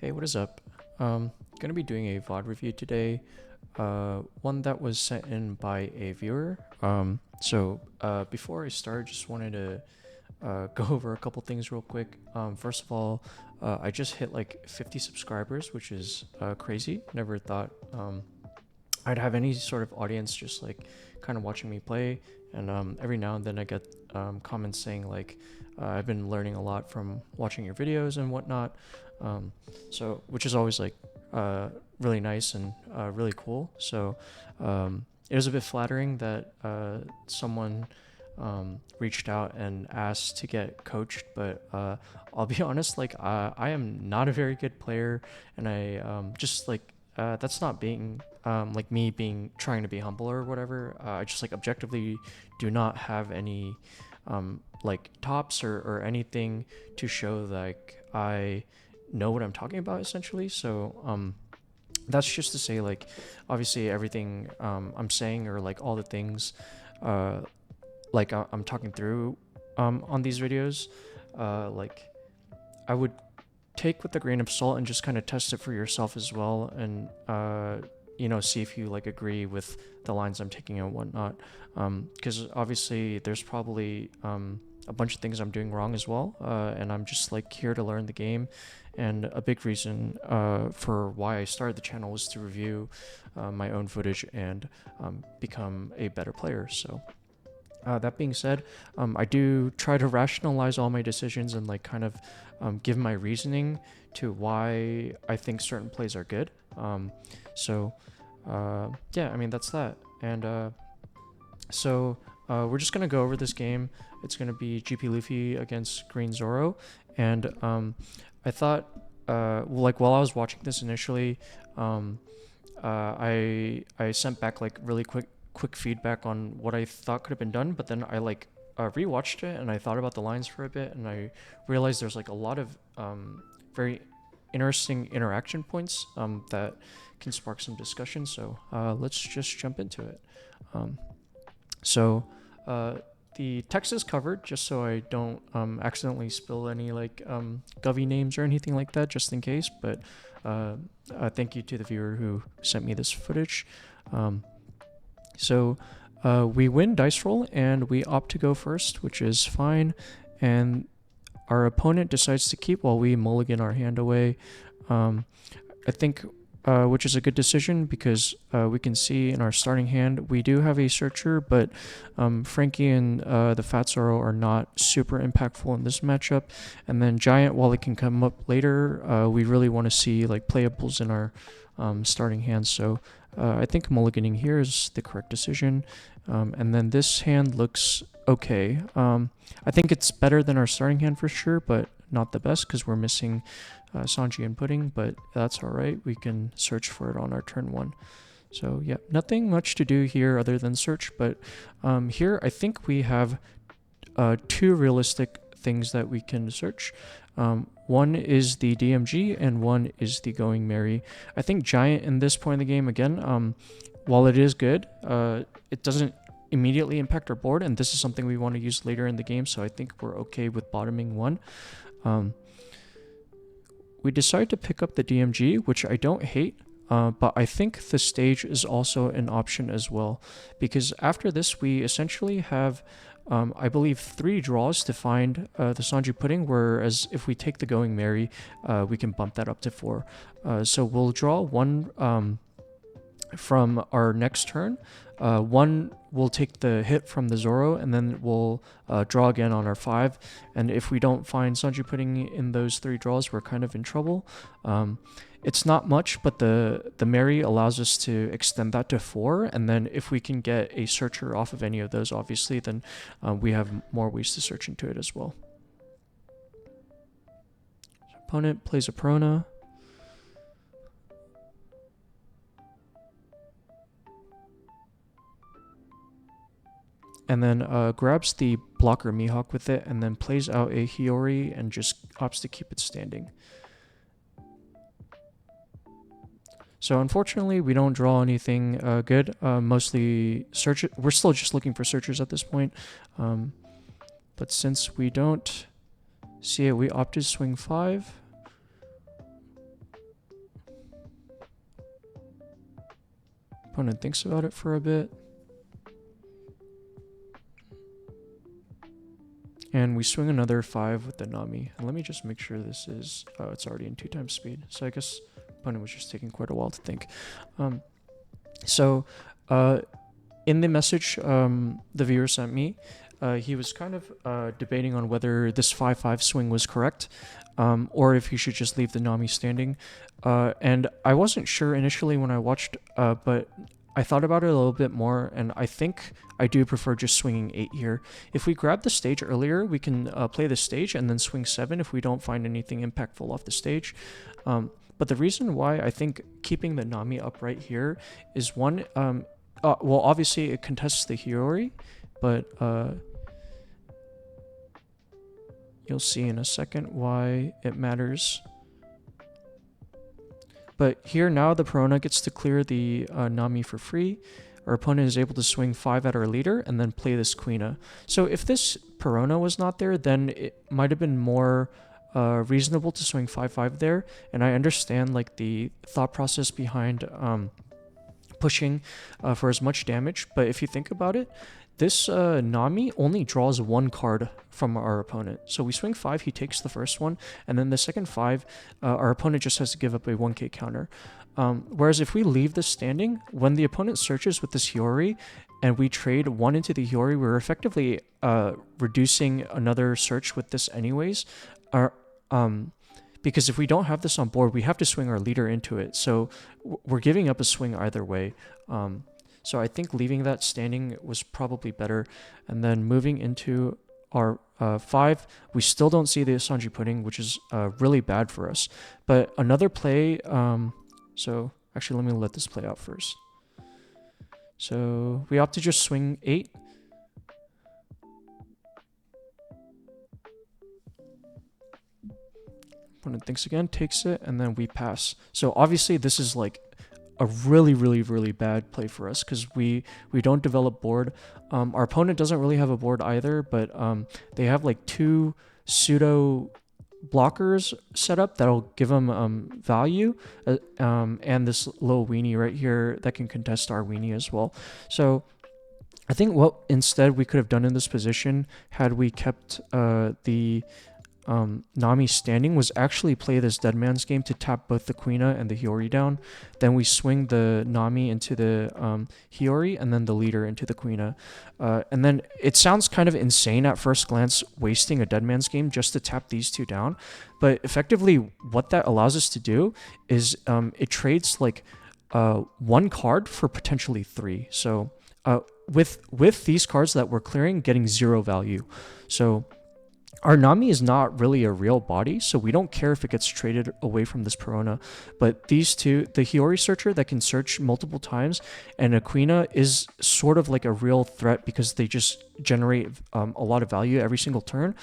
Hey, what is up? Gonna be doing a VOD review today. One that was sent in by a viewer. Before I start, just wanted to go over a couple things real quick. First of all, I just hit like 50 subscribers, which is crazy. Never thought I'd have any sort of audience just like kind of watching me play. And every now and then I get comments saying like, I've been learning a lot from watching your videos and whatnot. Which is always like really nice and really cool. It was a bit flattering that someone reached out and asked to get coached, but I'll be honest, like I am not a very good player, and I just like that's not being like me being trying to be humble or whatever. I just like objectively do not have any like tops or anything to show like I know what I'm talking about essentially. That's just to say like obviously everything I'm saying or like all the things uh, I'm talking through on these videos, like I would take with a grain of salt and just kind of test it for yourself as well, and see if you like agree with the lines I'm taking and whatnot. Because obviously there's probably a bunch of things I'm doing wrong as well, and I'm just like here to learn the game. And a big reason for why I started the channel was to review my own footage and become a better player. That being said, I do try to rationalize all my decisions and like kind of give my reasoning to why I think certain plays are good. Yeah, I mean that's that. We're just gonna go over this game. It's gonna be GP Luffy against Green Zoro, and I thought, like while I was watching this initially, I sent back like really quick feedback on what I thought could have been done, but then I like rewatched it and I thought about the lines for a bit, and I realized there's like a lot of very interesting interaction points that can spark some discussion. Let's just jump into it. Um, so the text is covered just so I don't accidentally spill any like Govy names or anything like that, just in case. But thank you to the viewer who sent me this footage. Um, we win dice roll and we opt to go first, which is fine. And our opponent decides to keep while we mulligan our hand away. I think which is a good decision because we can see in our starting hand we do have a searcher, but Frankie and the Fat Zoro are not super impactful in this matchup. And then Giant, while it can come up later, we really want to see like playables in our starting hand. I think mulliganing here is the correct decision. And then this hand looks okay. I think it's better than our starting hand for sure, but not the best because we're missing Sanji and Pudding, but that's alright. We can search for it on our turn one. So yeah, nothing much to do here other than search, but here I think we have two realistic things that we can search. One is the DMG and one is the Going Merry. I think Giant in this point in the game, again, while it is good, it doesn't immediately impact our board, and this is something we want to use later in the game, so I think we're okay with bottoming one. We decide to pick up the DMG, which I don't hate, but I think the stage is also an option as well, because after this we essentially have I believe 3 draws to find the Sanji Pudding, whereas if we take the Going Merry, we can bump that up to 4. So we'll draw 1 from our next turn. 1 will take the hit from the Zoro, and then we'll draw again on our 5. And if we don't find Sanji Pudding in those 3 draws, we're kind of in trouble. It's not much, but the Merry allows us to extend that to 4, and then if we can get a searcher off of any of those, obviously, then we have more ways to search into it as well. Opponent plays a Perona. And then grabs the blocker Mihawk with it, and then plays out a Hiyori and just opts to keep it standing. So unfortunately, we don't draw anything good. Mostly search. We're still just looking for searchers at this point. But since we don't see it, we opt to swing 5. opponent thinks about it for a bit. And we swing another 5 with the Nami. And let me just make sure this is... Oh, it's already in 2 times speed. So I guess opponent was just taking quite a while to think. In the message the viewer sent me, he was kind of debating on whether this 5-5 swing was correct, or if he should just leave the Nami standing. And I wasn't sure initially when I watched, but I thought about it a little bit more, and I think I do prefer just swinging 8 here. If we grab the stage earlier, we can play the stage and then swing 7 if we don't find anything impactful off the stage. But the reason why I think keeping the Nami up right here is one, well, obviously it contests the Hiyori, but you'll see in a second why it matters. But here now the Perona gets to clear the Nami for free. Our opponent is able to swing 5 at our leader and then play this Queena. So if this Perona was not there, then it might have been more reasonable to swing 5-5 there. And I understand like the thought process behind pushing for as much damage. But if you think about it, this Nami only draws 1 card from our opponent. So we swing 5, he takes the first one, and then the second 5, our opponent just has to give up a 1k counter. Whereas if we leave this standing, when the opponent searches with this Hiyori, and we trade 1 into the Hiyori, we're effectively reducing another search with this anyways. Because if we don't have this on board, we have to swing our leader into it. So we're giving up a swing either way. So I think leaving that standing was probably better. And then moving into our 5, we still don't see the Sanji Pudding, which is really bad for us. But another play, so actually let me let this play out first. So we opt to just swing 8. Opponent thinks again, takes it, and then we pass. So obviously this is like a really bad play for us because we don't develop board. Our opponent doesn't really have a board either, but they have like 2 pseudo blockers set up that'll give them value, and this little weenie right here that can contest our weenie as well. So I think what instead we could have done in this position, had we kept the Nami standing, was actually play this Dead Man's Game to tap both the Queena and the Hiyori down. Then we swing the Nami into the Hiyori and then the leader into the Queena. And then it sounds kind of insane at first glance wasting a Dead Man's Game just to tap these 2 down. But effectively what that allows us to do is it trades like 1 card for potentially 3. So with these cards that we're clearing, getting 0 value. So our Nami is not really a real body, so we don't care if it gets traded away from this Perona. But these 2, the Hiyori Searcher that can search multiple times, and a Queena is sort of like a real threat because they just generate a lot of value every single turn.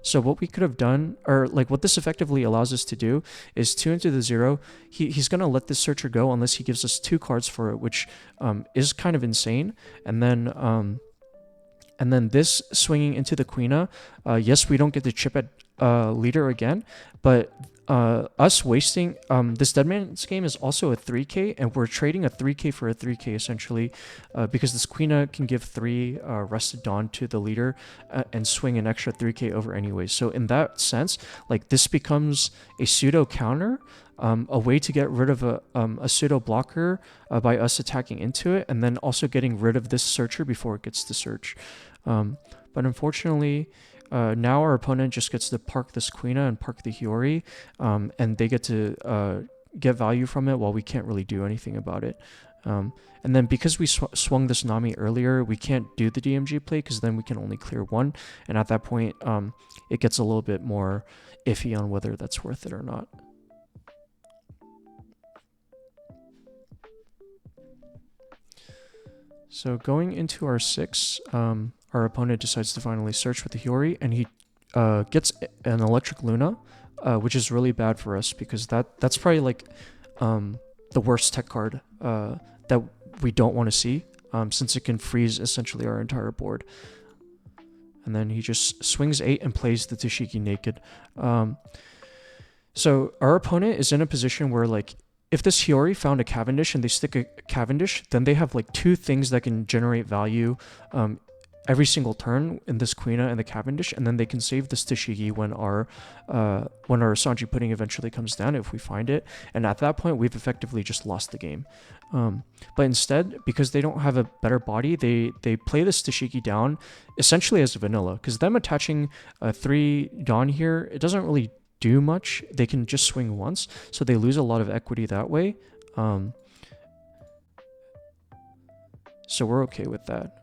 So what we could have done, or like what this effectively allows us to do, is 2 into the 0. He's going to let this Searcher go unless he gives us 2 cards for it, which is kind of insane. And then this swinging into the Queena, yes, we don't get to chip at leader again, but us wasting this Dead Man's Game is also a 3k, and we're trading a 3k for a 3k essentially, because this Queena can give 3 Rested Dawn to the leader and swing an extra 3k over anyway. So in that sense, like this becomes a pseudo counter, a way to get rid of a pseudo blocker by us attacking into it, and then also getting rid of this Searcher before it gets to search. But unfortunately, now our opponent just gets to park this Queena and park the Hiyori, and they get to get value from it while we can't really do anything about it. And then because we swung this Nami earlier, we can't do the DMG play because then we can only clear 1, and at that point it gets a little bit more iffy on whether that's worth it or not. So going into our 6, our opponent decides to finally search with the Hiyori, and he gets an Electric Luna, which is really bad for us because that's probably like the worst tech card that we don't want to see, since it can freeze essentially our entire board. And then he just swings 8 and plays the Tashiki naked. So our opponent is in a position where like if this Hiyori found a Cavendish and they stick a Cavendish, then they have like 2 things that can generate value every single turn in this Quina and the Cavendish, and then they can save this Tashigi when our Sanji Pudding eventually comes down if we find it, and at that point we've effectively just lost the game. But instead, because they don't have a better body, they play this Tashigi down essentially as a vanilla, because them attaching 3 Dawn here, it doesn't really do much. They can just swing once, so they lose a lot of equity that way. So we're okay with that.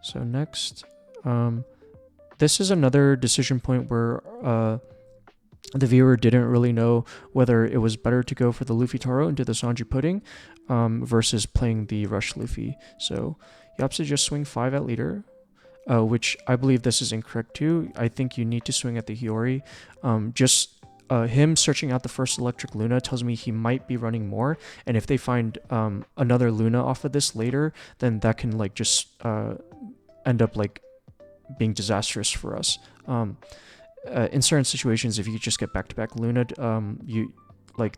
So next, this is another decision point where the viewer didn't really know whether it was better to go for the Luffy Taro into the Sanji Pudding versus playing the Rush Luffy. So you have to just swing 5 at leader, which I believe this is incorrect too. I think you need to swing at the Hiyori. Him searching out the first electric Luna tells me he might be running more, and if they find another Luna off of this later, then that can like just end up like being disastrous for us. In certain situations, if you just get back-to-back Luna,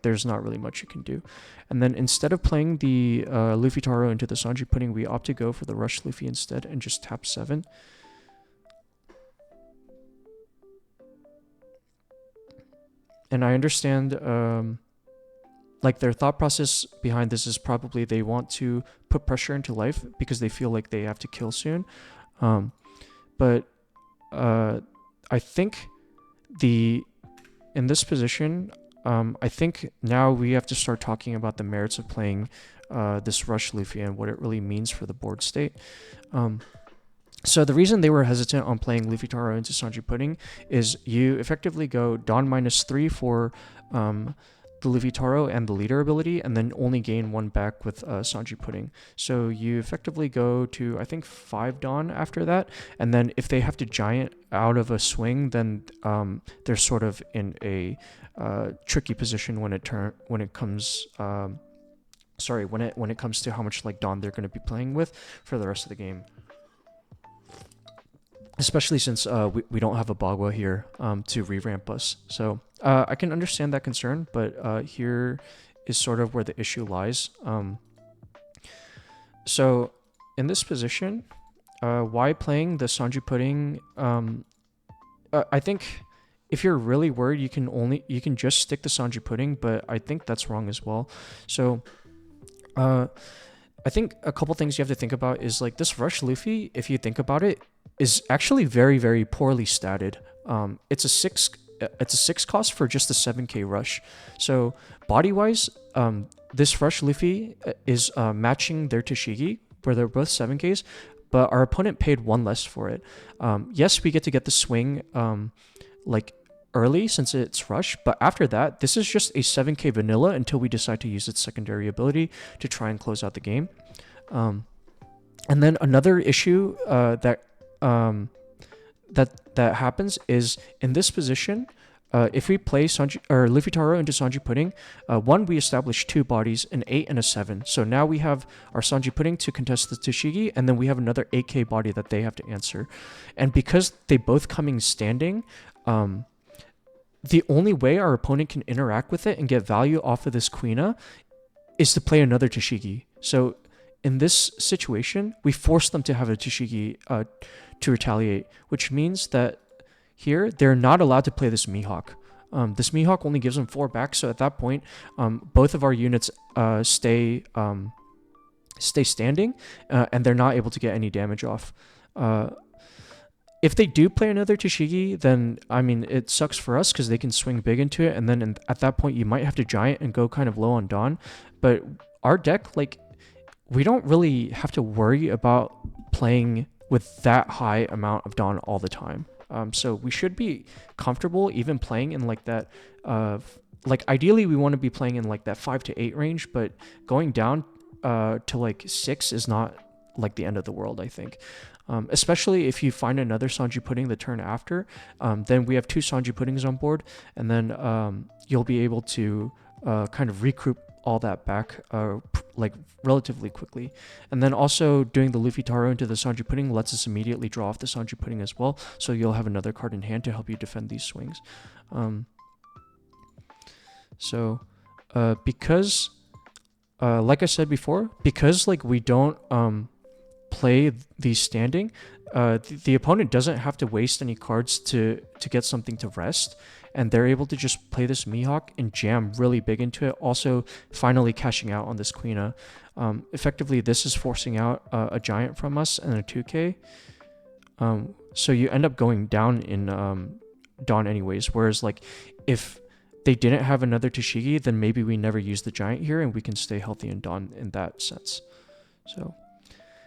there's not really much you can do. And then instead of playing the Luffy Taro into the Sanji Pudding, we opt to go for the Rush Luffy instead and just tap 7. And I understand, like their thought process behind this is probably they want to put pressure into life because they feel like they have to kill soon. But I think in this position, I think now we have to start talking about the merits of playing this Rush Luffy and what it really means for the board state. So the reason they were hesitant on playing Luffy Taro into Sanji Pudding is you effectively go Dawn -3 for the Luffy Taro and the leader ability, and then only gain 1 back with Sanji Pudding. So you effectively go to, I think, 5 Dawn after that, and then if they have to giant out of a swing, then they're sort of in a tricky position when it comes to how much like Dawn they're going to be playing with for the rest of the game. Especially since we don't have a Bagua here to re-ramp us. So I can understand that concern, but here is sort of where the issue lies. So in this position, why playing the Sanji Pudding? I think if you're really worried, you can just stick the Sanji Pudding, but I think that's wrong as well. So I think a couple things you have to think about is like this Rush Luffy, if you think about it, is actually very, very poorly statted. It's a 6 cost for just the 7k rush. So body-wise, this Rush Luffy is matching their Tashigi, where they're both 7ks, but our opponent paid 1 less for it. Yes, we get to get the swing like early since it's rush, but after that, this is just a 7k vanilla until we decide to use its secondary ability to try and close out the game. And then another issue that happens is in this position, if we play Luffy Taro into Sanji Pudding, 1, we establish 2 bodies, an 8 and a 7. So now we have our Sanji Pudding to contest the Tashigi, and then we have another 8k body that they have to answer. And because they both coming standing, the only way our opponent can interact with it and get value off of this Quina is to play another Tashigi. So in this situation, we force them to have a Tashigi to retaliate, which means that here they're not allowed to play this Mihawk. This Mihawk only gives them 4 back, so at that point, both of our units stay standing, and they're not able to get any damage off. If they do play another Tashigi, then, I mean, it sucks for us because they can swing big into it, and then at that point, you might have to giant and go kind of low on Dawn. But our deck, like, we don't really have to worry about playing with that high amount of Dawn all the time. So we should be comfortable even playing in, like, that... like, ideally, we want to be playing in, like, that 5 to 8 range, but going down to, like, 6 is not, like, the end of the world, I think. Especially if you find another Sanji Pudding the turn after, then we have 2 Sanji Puddings on board, and then you'll be able to kind of recoup all that back like relatively quickly. And then also doing the Luffy Taro into the Sanji Pudding lets us immediately draw off the Sanji Pudding as well, so you'll have another card in hand to help you defend these swings. Because like I said before, because like we don't play these standing, the opponent doesn't have to waste any cards to get something to rest, and they're able to just play this Mihawk and jam really big into it, also finally cashing out on this Queen. Effectively, this is forcing out a Giant from us and a 2k, so you end up going down in Dawn anyways, whereas like if they didn't have another Tashigi, then maybe we never use the Giant here and we can stay healthy in Dawn in that sense. So,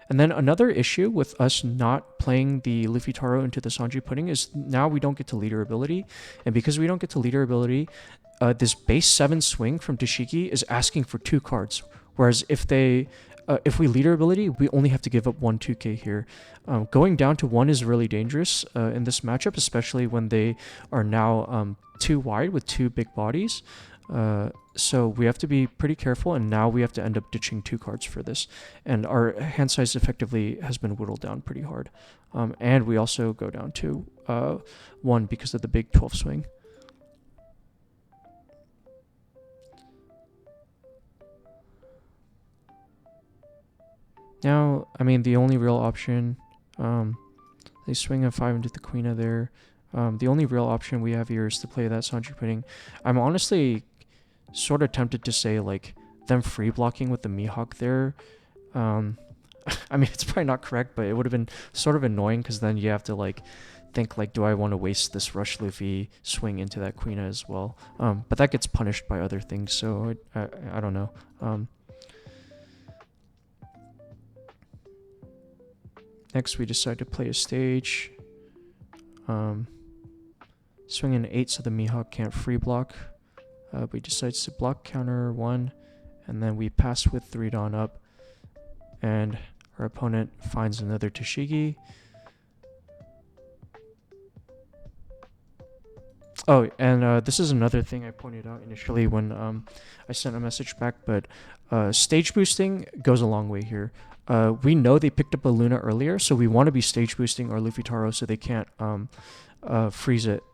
and then another issue with us not playing the Luffy Taro into the Sanji Pudding is now we don't get to leader ability. And because we don't get to leader ability, this base 7 swing from Tashigi is asking for 2 cards. Whereas if we leader ability, we only have to give up 1 2k here. Going down to 1 is really dangerous in this matchup, especially when they are now 2 wide with 2 big bodies. So we have to be pretty careful, and now we have to end up ditching 2 cards for this. And our hand size effectively has been whittled down pretty hard. And we also go down to 1 because of the big 12 swing. Now, I mean, the only real option, they swing a 5 into the Queen there. The only real option we have here is to play that Sanji Pudding. I'm honestly sort of tempted to say, like, them free blocking with the Mihawk there. I mean, it's probably not correct, but it would have been sort of annoying because then you have to, like, think, like, do I want to waste this Rush Luffy swing into that Queen as well? But that gets punished by other things, so I don't know. Next, we decide to play a stage. Swing an 8 so the Mihawk can't free block. We decide to block counter 1, and then we pass with 3 Dawn up, and our opponent finds another Tashigi. Oh, and this is another thing I pointed out initially when I sent a message back, but stage boosting goes a long way here. We know they picked up a Luna earlier, so we want to be stage boosting our Luffy Taro so they can't freeze it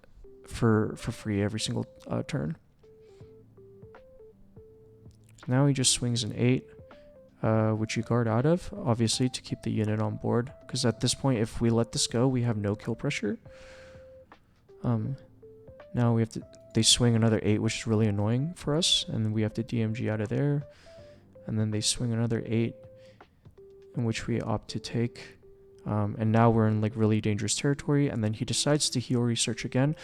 for free every single turn. Now he just swings an 8, which you guard out of, obviously, to keep the unit on board. Because at this point, if we let this go, we have no kill pressure. Now we have to. They swing another 8, which is really annoying for us, and then we have to DMG out of there. And then they swing another 8, in which we opt to take. And now we're in like really dangerous territory, and then he decides to Hiyori search again,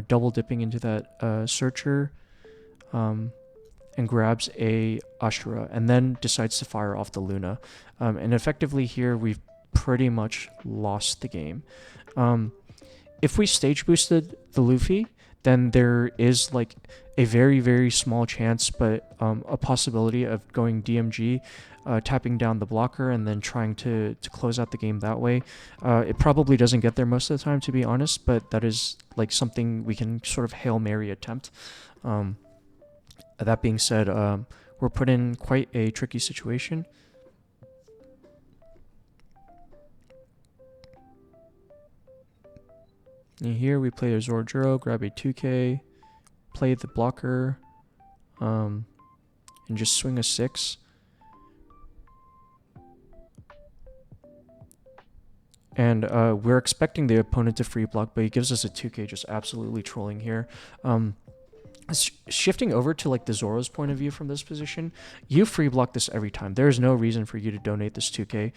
double dipping into that searcher, and grabs a Ashura, and then decides to fire off the Luna. And effectively here we've pretty much lost the game. If we stage boosted the Luffy, then there is like a very, very small chance, but a possibility of going DMG, tapping down the blocker, and then trying to close out the game that way. It probably doesn't get there most of the time, to be honest, but that is like something we can sort of Hail Mary attempt. That being said, we're put in quite a tricky situation. And here we play a Zoro, grab a 2k, play the blocker, and just swing a 6. And we're expecting the opponent to free block, but he gives us a 2k, just absolutely trolling here. Shifting over to like the Zoro's point of view from this position, you free block this every time. There is no reason for you to donate this 2k.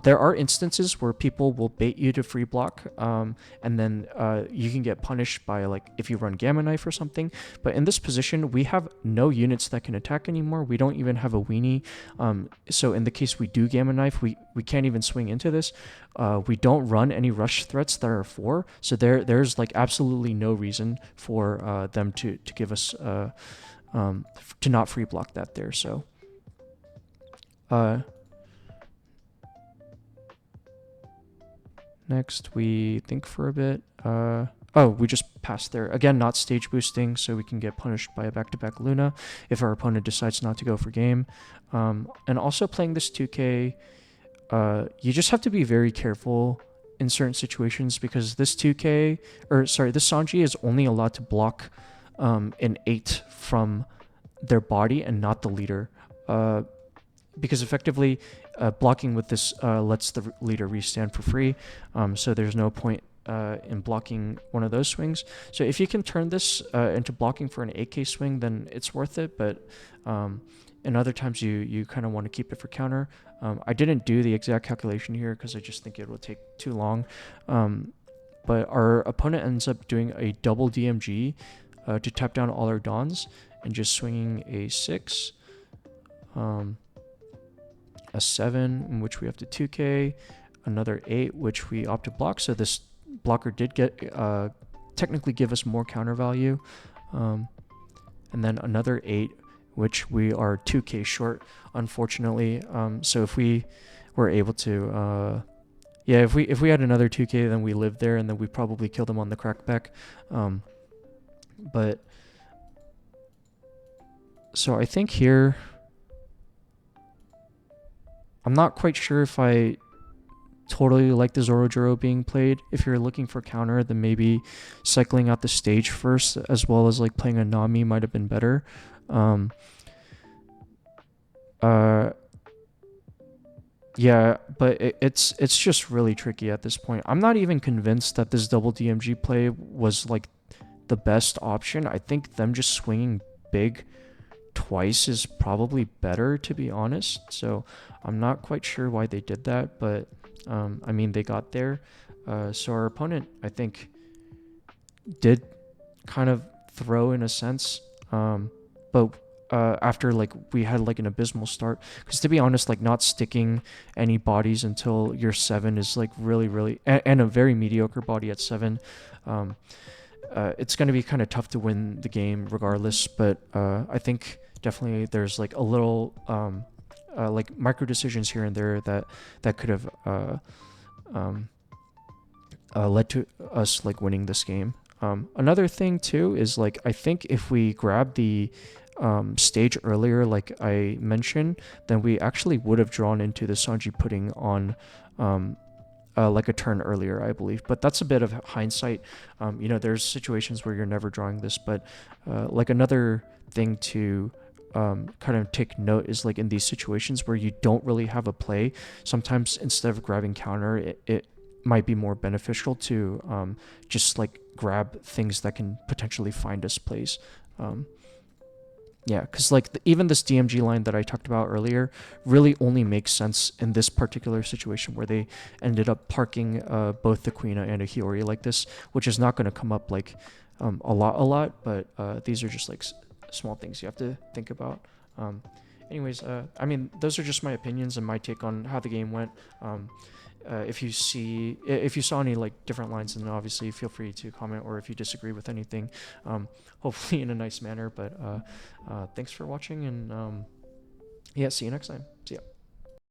There are instances where people will bait you to free block, and then you can get punished by like if you run Gamma Knife or something. But in this position, we have no units that can attack anymore. We don't even have a weenie. So in the case we do Gamma Knife, we can't even swing into this. We don't run any rush threats that are 4, so there's like absolutely no reason for them to give us to not free block that there. So next we think for a bit. Oh, we just passed there. Again, not stage boosting, so we can get punished by a back-to-back Luna if our opponent decides not to go for game. And also playing this 2K, you just have to be very careful in certain situations because this 2K, or sorry, this Sanji is only allowed to block an 8 from their body and not the leader. Because effectively, blocking with this lets the leader restand for free, so there's no point in blocking one of those swings. So if you can turn this into blocking for an 8K swing, then it's worth it, but and other times you kind of want to keep it for counter. I didn't do the exact calculation here because I just think it will take too long, but our opponent ends up doing a double DMG to tap down all our dons and just swinging a 6, a 7, in which we have to 2K, another 8, which we opt to block. So this blocker did get technically give us more counter value, and then another 8, which we are 2K short, unfortunately. So if we were able to, yeah, if we had another 2K, then we lived there, and then we probably killed him on the crackback. But so I think here, I'm not quite sure if I totally like the Zoro being played. If you're looking for counter, then maybe cycling out the stage first, as well as like playing a Nami, might have been better. Yeah, but it's just really tricky at this point. I'm not even convinced that this double DMG play was like the best option. I think them just swinging big twice is probably better, to be honest. So I'm not quite sure why they did that, but I mean, they got there. So our opponent, I think, did kind of throw in a sense, but after like we had like an abysmal start, because to be honest, like not sticking any bodies until you're 7 is like really and a very mediocre body at 7. It's going to be kind of tough to win the game regardless, but I think definitely there's like a little like micro decisions here and there that could have led to us like winning this game. Another thing too is like I think if we grab the stage earlier, like I mentioned, then we actually would have drawn into the Sanji pudding on like a turn earlier, I believe. But that's a bit of hindsight. You know, there's situations where you're never drawing this, but like another thing to kind of take note is like in these situations where you don't really have a play, sometimes instead of grabbing counter, it might be more beneficial to just like grab things that can potentially find us plays. Yeah, because like even this DMG line that I talked about earlier really only makes sense in this particular situation where they ended up parking both the Queen and a Hiyori like this, which is not going to come up like a lot, but these are just like small things you have to think about. Anyways, I mean, those are just my opinions and my take on how the game went. If you saw any like different lines, then obviously feel free to comment, or if you disagree with anything, hopefully in a nice manner. But thanks for watching, and yeah, see you next time. See ya.